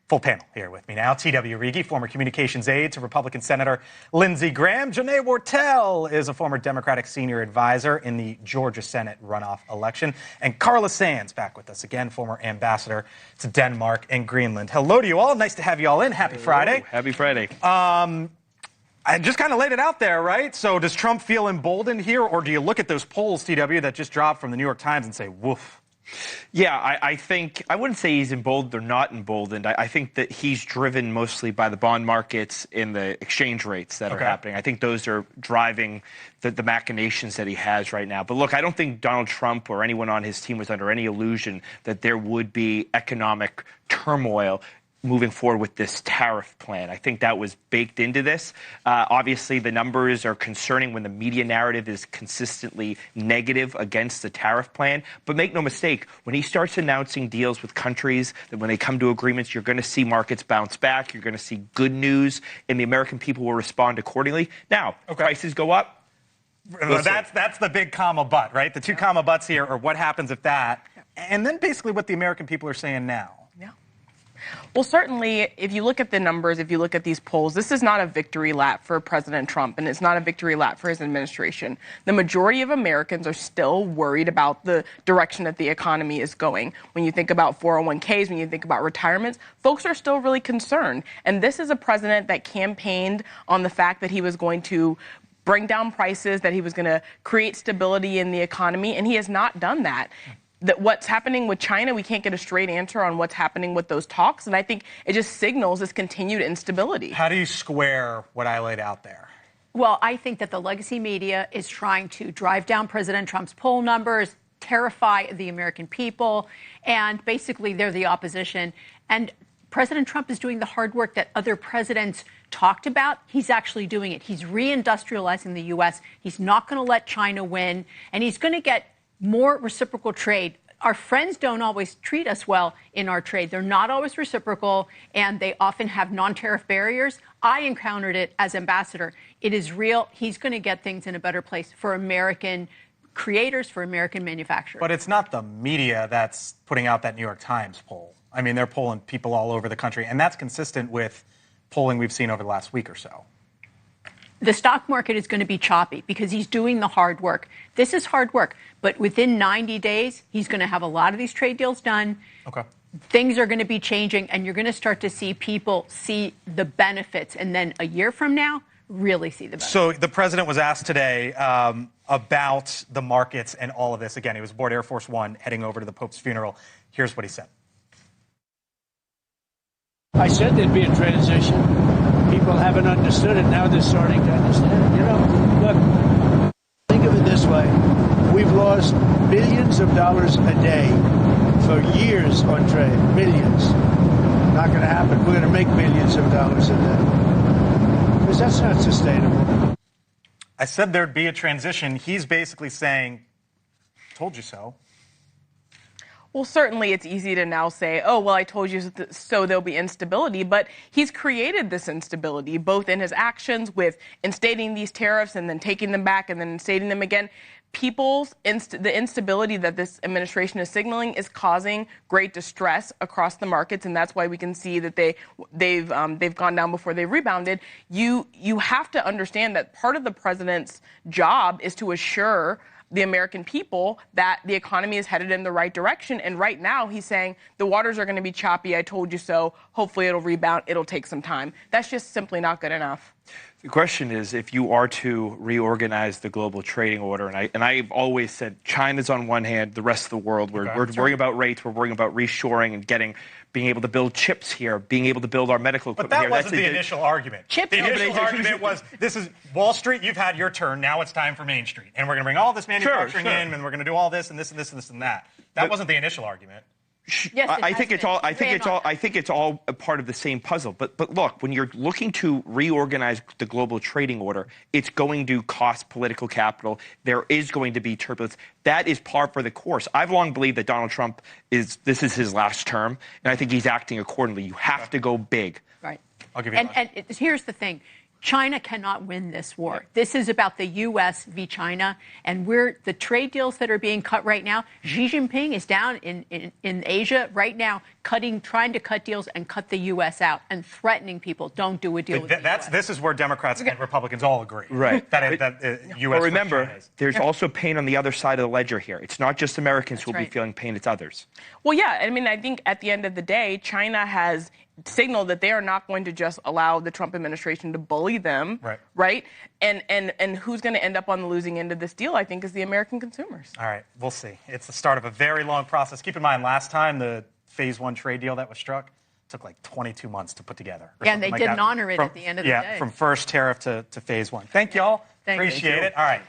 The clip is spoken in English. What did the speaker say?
Full panel here with me now. T.W. Rigi, former communications aide to Republican Senator Lindsey Graham. Janae Wortel is a former Democratic senior advisor in the Georgia Senate runoff election. And Carla Sands back with us again, former ambassador to Denmark and Greenland. Hello to you all. Nice to have you all in. Happy Friday. Happy Friday. I just kind of laid it out there, right? So does Trump feel emboldened here, or do you look at those polls, TW, that just dropped from the New York Times and say, woof? Yeah, I think I wouldn't say he's emboldened or not emboldened. I think that he's driven mostly by the bond markets and the exchange rates that are happening. I think those are driving the machinations that he has right now. But look, I don't think Donald Trump or anyone on his team was under any illusion that there would be economic turmoil moving forward with this tariff plan. I think that was baked into this. Obviously, the numbers are concerning when the media narrative is consistently negative against the tariff plan. But make no mistake, when he starts announcing deals with countries, that when they come to agreements, you're going to see markets bounce back. You're going to see good news, and the American people will respond accordingly. Now, prices go up. That's the big comma but, right? The two comma buts here are what happens if that, and then basically what the American people are saying now. Well, certainly, if you look at the numbers, if you look at these polls, this is not a victory lap for President Trump, and it's not a victory lap for his administration. The majority of Americans are still worried about the direction that the economy is going. When you think about 401ks, when you think about retirements, folks are still really concerned. And this is a president that campaigned on the fact that he was going to bring down prices, that he was going to create stability in the economy, and he has not done that. What's happening with China, we can't get a straight answer on what's happening with those talks, and I think it just signals this continued instability. How do you square what I laid out there? Well, I think that the legacy media is trying to drive down President Trump's poll numbers, terrify the American people, and basically they're the opposition. And President Trump is doing the hard work that other presidents talked about. He's actually doing it. He's reindustrializing the U.S. He's not going to let China win, and he's going to get more reciprocal trade. Our friends don't always treat us well in our trade. They're not always reciprocal, and they often have non-tariff barriers. I encountered it as ambassador. It is real. He's going to get things in a better place for American creators, for American manufacturers. But it's not the media that's putting out that New York Times poll. I mean, they're polling people all over the country, and that's consistent with polling we've seen over the last week or so. The stock market is going to be choppy because he's doing the hard work. This is hard work, but within 90 days, he's going to have a lot of these trade deals done. Things are going to be changing, and you're going to start to see people see the benefits. And then a year from now, really see the benefits. So the president was asked today about the markets and all of this. Again, he was aboard Air Force One heading over to the Pope's funeral. Here's what he said. I said there'd be a transition. People haven't understood it. Now they're starting to understand. You know, look, think of it this way. We've lost billions of dollars a day for years on trade. Millions. Not going to happen. We're going to make billions of dollars a day. Because that's not sustainable. I said there'd be a transition. He's basically saying, told you so. Well, certainly it's easy to now say, oh, well, I told you so there'll be instability. But he's created this instability, both in his actions with instating these tariffs and then taking them back and then instating them again. The instability that this administration is signaling is causing great distress across the markets, and that's why we can see that they've gone down before they rebounded. You have to understand that part of the president's job is to assure the American people that the economy is headed in the right direction. And right now he's saying the waters are going to be choppy. I told you so. Hopefully it'll rebound. It'll take some time. That's just simply not good enough. The question is, if you are to reorganize the global trading order, and I've always said China's on one hand, the rest of the world, we're worrying about rates, we're worrying about reshoring and being able to build chips here, being able to build our medical equipment here. But that wasn't the initial argument. The initial argument was, this is Wall Street, you've had your turn, now it's time for Main Street. And we're going to bring all this manufacturing in, and we're going to do all this and this and this and this and that. That wasn't the initial argument. Yes, I think it's all a part of the same puzzle. But look, when you're looking to reorganize the global trading order, it's going to cost political capital. There is going to be turbulence. That is par for the course. I've long believed that Donald Trump this is his last term, and I think he's acting accordingly. You have to go big. Right. I'll give you and here's the thing. China cannot win this war. Yep. This is about the U.S. v. China, and the trade deals that are being cut right now. Xi Jinping is down in Asia right now, trying to cut deals and cut the U.S. out and threatening people. Don't do a deal with the U.S. This is where Democrats and Republicans all agree. Right. That U.S. But remember, there's also pain on the other side of the ledger here. It's not just Americans who will be feeling pain; it's others. Well, yeah. I mean, I think at the end of the day, China has signaled that they are not going to just allow the Trump administration to bully them, right? And who's going to end up on the losing end of this deal, I think, is the American consumers. All right, we'll see. It's the start of a very long process. Keep in mind, last time the Phase 1 trade deal that was struck took like 22 months to put together. Yeah, and they didn't honor it at the end of the day. Yeah, from first tariff to Phase 1. Thank y'all. Appreciate it. All right.